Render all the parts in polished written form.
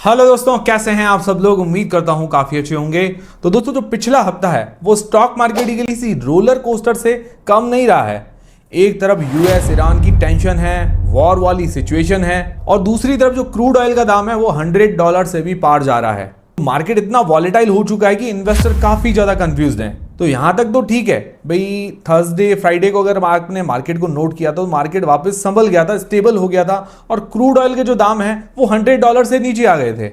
Hello दोस्तों, कैसे हैं आप सब लोग। उम्मीद करता हूं काफी अच्छे होंगे। तो दोस्तों, जो पिछला हफ्ता है वो स्टॉक मार्केट के लिए किसी रोलर कोस्टर से कम नहीं रहा है। एक तरफ यूएस ईरान की टेंशन है, वॉर वाली सिचुएशन है, और दूसरी तरफ जो क्रूड ऑयल का दाम है वो $100 से भी पार जा रहा है। मार्केट इतना वॉलेटाइल हो चुका है कि इन्वेस्टर काफी ज्यादा कंफ्यूज्ड हैं। तो यहां तक तो ठीक है भाई, थर्सडे फ्राइडे को अगर आपने मार्केट को नोट किया तो मार्केट वापस संभल गया था, स्टेबल हो गया था, और क्रूड ऑयल के जो दाम है वो $100 से नीचे आ गए थे।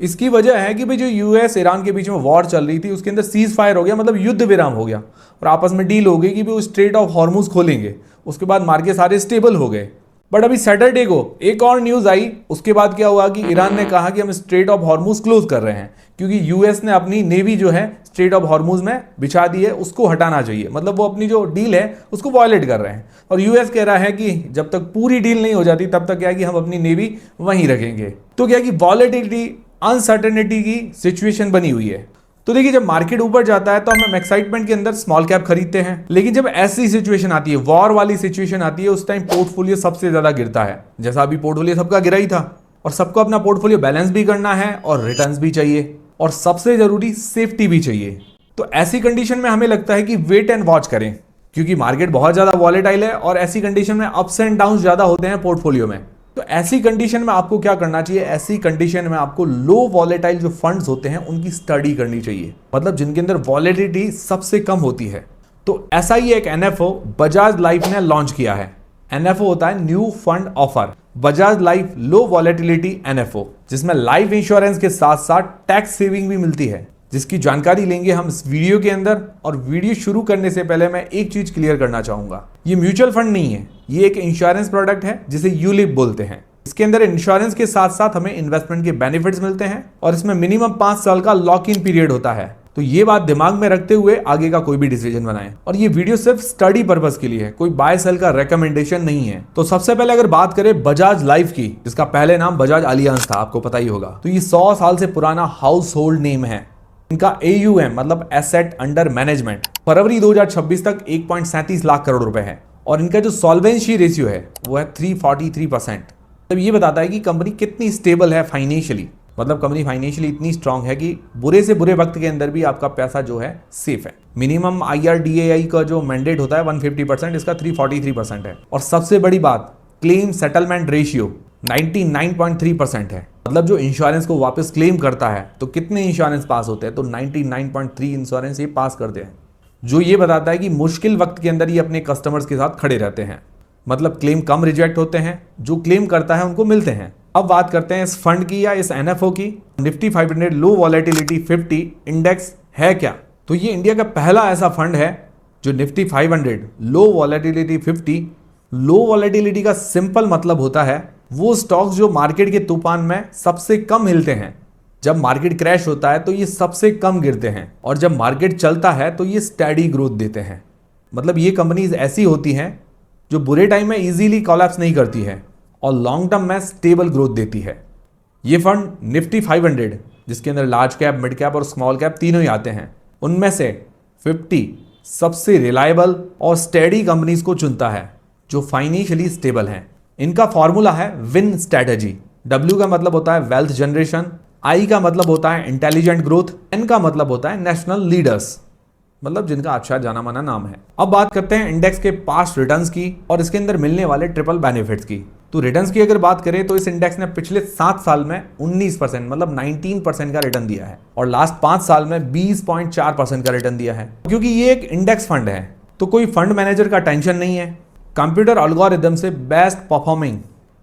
इसकी वजह है कि भाई जो यूएस ईरान के बीच में वॉर चल रही थी उसके अंदर सीज फायर हो गया, मतलब युद्ध विराम हो गया, और आपस में डील हो गई कि भाई वो स्ट्रेट ऑफ हॉर्मुज खोलेंगे। उसके बाद मार्केट सारे स्टेबल हो गए। बट अभी सैटरडे को एक और न्यूज आई। उसके बाद क्या हुआ कि ईरान ने कहा कि हम स्ट्रेट ऑफ हॉर्मुज क्लोज कर रहे हैं, क्योंकि यूएस ने अपनी नेवी जो है स्ट्रेट ऑफ हॉर्मुज में बिछा दी है, उसको हटाना चाहिए। मतलब वो अपनी जो डील है उसको वायलेट कर रहे हैं, और यूएस कह रहा है कि जब तक पूरी डील नहीं हो जाती तब तक क्या है कि हम अपनी नेवी वहीं रखेंगे। तो क्या है कि वॉलेटिलिटी, अनसर्टेनिटी की सिचुएशन बनी हुई है। तो देखिए, जब मार्केट ऊपर जाता है तो हम एक्साइटमेंट के अंदर स्मॉल कैप खरीदते हैं, लेकिन जब ऐसी सिचुएशन आती है, वॉर वाली सिचुएशन आती है, उस टाइम पोर्टफोलियो सबसे ज्यादा गिरता है। जैसा अभी पोर्टफोलियो सबका गिरा ही था, और सबको अपना पोर्टफोलियो बैलेंस भी करना है, और रिटर्न्स भी चाहिए, और सबसे जरूरी सेफ्टी भी चाहिए। तो ऐसी कंडीशन में हमें लगता है कि वेट एंड वॉच करें, क्योंकि मार्केट बहुत ज्यादा वॉलेटाइल है, और ऐसी कंडीशन में अप्स एंड डाउन ज्यादा होते हैं पोर्टफोलियो में। तो ऐसी कंडीशन में आपको क्या करना चाहिए? ऐसी कंडीशन में आपको लो वॉलेटाइल जो फंड्स होते हैं उनकी स्टडी करनी चाहिए, मतलब जिनके अंदर वॉलेटिलिटी सबसे कम होती है। तो ऐसा ही एक एनएफओ बजाज लाइफ ने लॉन्च किया है। एनएफओ होता है new fund offer, Bajaj Life low volatility NFO, जिसमें लाइफ इंश्योरेंस के साथ साथ टैक्स सेविंग भी मिलती है, जिसकी जानकारी लेंगे हम इस वीडियो के अंदर। और वीडियो शुरू करने से पहले मैं एक चीज क्लियर करना चाहूंगा, ये म्यूचुअल फंड नहीं है, ये एक इंश्योरेंस प्रोडक्ट है जिसे यूलिप बोलते हैं। इसके अंदर इंश्योरेंस के साथ साथ हमें इन्वेस्टमेंट के बेनिफिट्स मिलते हैं, और इसमें मिनिमम 5 साल का लॉक इन पीरियड होता है। तो ये बात दिमाग में रखते हुए आगे का कोई भी डिसीजन बनाएं। और ये वीडियो सिर्फ स्टडी पर्पस के लिए है, कोई बाय सेल का रेकमेंडेशन नहीं है। तो सबसे पहले अगर बात करें बजाज लाइफ की, जिसका पहले नाम बजाज अलियांस था, आपको पता ही होगा, तो ये 100 साल से पुराना हाउस होल्ड नेम है। इनका AUM मतलब एसेट अंडर मैनेजमेंट फरवरी 2026 तक 1.37 लाख करोड़ रुपए है, और इनका जो सॉल्वेंसी रेशियो है वो है 343%। तब ये बताता है कि कंपनी कितनी स्टेबल है फाइनेंशियली। मतलब कंपनी फाइनेंशियली इतनी स्ट्रांग है कि बुरे से बुरे वक्त के अंदर भी आपका पैसा जो है सेफ है। मिनिमम IRDAI का जो मैंडेट होता है 150%, इसका 343% है। और सबसे बड़ी बात, क्लेम सेटलमेंट रेशियो 99.3% है। मतलब जो इंश्योरेंस को वापस क्लेम करता है, तो कितने इंश्योरेंस पास होते हैं? तो 99.3 इंश्योरेंस ये पास करते हैं, जो ये बताता है कि मुश्किल वक्त के अंदर ये अपने कस्टमर्स के साथ खड़े रहते हैं। मतलब क्लेम कम रिजेक्ट होते हैं, जो क्लेम करता है उनको मिलते हैं। अब बात करते हैं इस फंड की या इस एनएफओ की। निफ्टी 500 लो वॉलेटिलिटी 50 इंडेक्स है क्या? तो ये इंडिया का पहला ऐसा फंड है जो निफ्टी 500 लो वॉलेटिलिटी 50। लो वॉलेटिलिटी का सिंपल मतलब होता है वो स्टॉक्स जो मार्केट के तूफान में सबसे कम हिलते हैं। जब मार्केट क्रैश होता है तो ये सबसे कम गिरते हैं, और जब मार्केट चलता है तो ये स्टेडी ग्रोथ देते हैं। मतलब ये कंपनीज ऐसी होती हैं जो बुरे टाइम में इजीली कोलैप्स नहीं करती है, और लॉन्ग टर्म में स्टेबल ग्रोथ देती है। ये फंड निफ्टी 500, जिसके अंदर लार्ज कैप, मिड कैप और स्मॉल कैप तीनों ही आते हैं, उनमें से 50 सबसे रिलायबल और स्टेडी कंपनीज को चुनता है जो फाइनेंशियली स्टेबल हैं। इनका फॉर्मूला है विन स्ट्रैटेजी। W का मतलब होता है वेल्थ जनरेशन, I का मतलब होता है इंटेलिजेंट ग्रोथ, N का मतलब होता है नेशनल लीडर्स, मतलब जिनका अच्छा जाना माना नाम है। अब बात करते हैं इंडेक्स के पास्ट रिटर्न्स की और इसके अंदर मिलने वाले ट्रिपल बेनिफिट्स की। तो रिटर्न्स की अगर बात करें तो इस इंडेक्स ने पिछले 7 साल में 19% मतलब 19% का रिटर्न दिया है, और लास्ट 5 साल में 20.4% का रिटर्न दिया है। क्योंकि ये एक इंडेक्स फंड है तो कोई फंड मैनेजर का टेंशन नहीं है। कंप्यूटर एल्गोरिथम से बेस्ट परफॉर्मिंग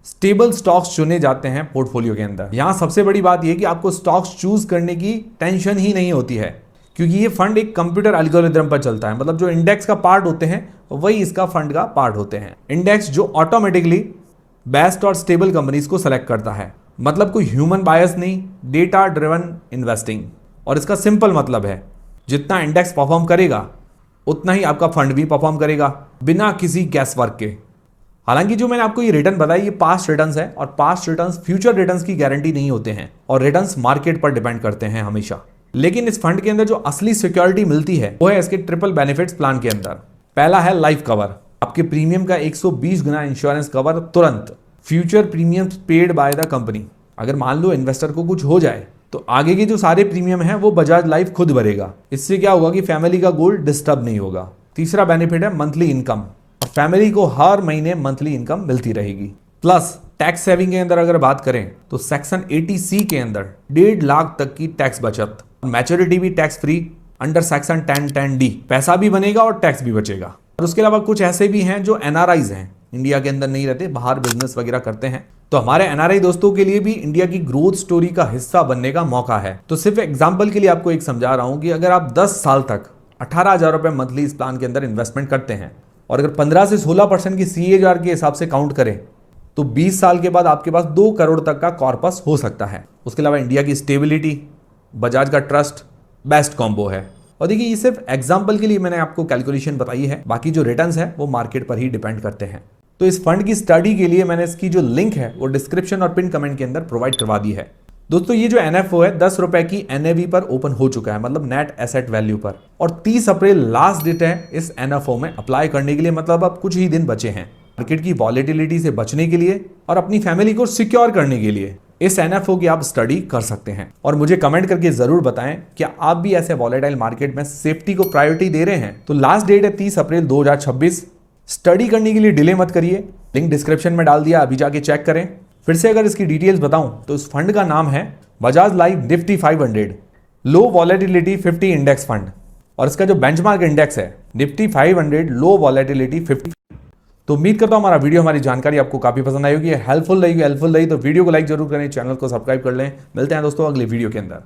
स्टेबल स्टॉक्स चुने जाते हैं पोर्टफोलियो के अंदर। यहां सबसे बड़ी बात यह कि आपको स्टॉक्स चूज करने की टेंशन ही नहीं होती है, क्योंकि ये फंड एक कंप्यूटर एल्गोरिथम पर चलता है। मतलब जो इंडेक्स का पार्ट होते हैं वही इसका फंड का पार्ट होते हैं। इंडेक्स जो ऑटोमेटिकली बेस्ट और स्टेबल कंपनीज को सेलेक्ट करता है। मतलब कोई ह्यूमन बायस नहीं, डेटा ड्रिवन इन्वेस्टिंग। और इसका सिंपल मतलब है जितना इंडेक्स परफॉर्म करेगा उतना ही आपका फंड भी परफॉर्म करेगा, बिना किसी गैस वर्क के। हालांकि जो मैंने आपको ये रिटर्न बताया ये पास्ट रिटर्न्स है, और पास्ट रिटर्न्स फ्यूचर रिटर्न्स की गारंटी नहीं होते हैं, और रिटर्न्स मार्केट पर डिपेंड करते हैं हमेशा। लेकिन इस फंड के अंदर जो असली सिक्योरिटी मिलती है वो है इसके ट्रिपल बेनिफिट्स प्लान के अंदर। पहला है लाइफ कवर, आपके प्रीमियम का 120 गुना इंश्योरेंस कवर तुरंत। Future premiums paid by the company, अगर मान लो इन्वेस्टर को कुछ हो जाए तो आगे के जो सारे प्रीमियम हैं वो बजाज लाइफ खुद भरेगा। इससे क्या होगा कि फैमिली का गोल डिस्टर्ब नहीं होगा। तीसरा बेनिफिट है मंथली इनकम, और फैमिली को हर महीने मंथली इनकम मिलती रहेगी। प्लस टैक्स सेविंग के अंदर अगर बात करें तो सेक्शन 80C के अंदर 1.5 लाख तक की टैक्स बचत, मैच्योरिटी भी tax free under section 1010D, पैसा भी बनेगा और टैक्स भी बचेगा। और उसके अलावा कुछ ऐसे भी हैं जो NRIs हैं, इंडिया के अंदर नहीं रहते, बाहर बिजनेस वगैरह करते हैं, तो हमारे NRI दोस्तों के लिए भी इंडिया की ग्रोथ स्टोरी का हिस्सा बनने का मौका है। तो सिर्फ एग्जांपल के लिए आपको एक समझा रहा हूं कि अगर आप 10 साल तक 18,000 रुपए मंथली इस प्लान के अंदर इन्वेस्टमेंट करते हैं और अगर 15 से 16% की CAGR के हिसाब से काउंट करें तो 20 साल के बाद आपके पास 2 करोड़ तक का कॉर्पस हो सकता है। उसके अलावा इंडिया की स्टेबिलिटी, बजाज का ट्रस्ट, बेस्ट कॉम्बो है। और देखिए ये सिर्फ एग्जाम्पल के लिए मैंने आपको कैलकुलेशन बताई है, बाकी जो रिटर्न्स है वो मार्केट पर ही डिपेंड करते हैं। तो इस फंड की स्टडी के लिए मैंने इसकी जो लिंक है वो डिस्क्रिप्शन और पिन कमेंट के अंदर प्रोवाइड करवा दी है। दोस्तों ये जो NFO है 10 रुपए की NAV पर ओपन हो चुका है, मतलब नेट एसेट वैल्यू पर, और 30 अप्रैल लास्ट डेट है इस NFO में अप्लाई करने के लिए, मतलब अब कुछ ही दिन बचे हैं। मार्केट की वॉलेटिलिटी से बचने के लिए और अपनी फैमिली को सिक्योर करने के लिए इस NFO की आप स्टडी कर सकते हैं। और मुझे कमेंट करके जरूर बताएं क्या आप भी ऐसे वॉलेटाइल मार्केट में सेफ्टी को प्रायोरिटी दे रहे हैं। तो लास्ट डेट है 30 अप्रैल 2026। स्टडी करने के लिए डिले मत करिए, लिंक डिस्क्रिप्शन में डाल दिया, अभी जाके चेक करें। फिर से अगर इसकी डिटेल्स बताऊं तो इस फंड का नाम है बजाज लाइफ निफ्टी 500 लो वॉलेटिलिटी 50 इंडेक्स फंड, और इसका जो बेंचमार्क इंडेक्स है निफ्टी 500 लो वॉलेटिलिटी 50। तो उम्मीद करता हूं हमारा वीडियो, हमारी जानकारी आपको काफी पसंद आई होगी, हेल्पफुल रही तो वीडियो को लाइक जरूर करें, चैनल को सब्सक्राइब कर लें। मिलते हैं दोस्तों अगले वीडियो के अंदर।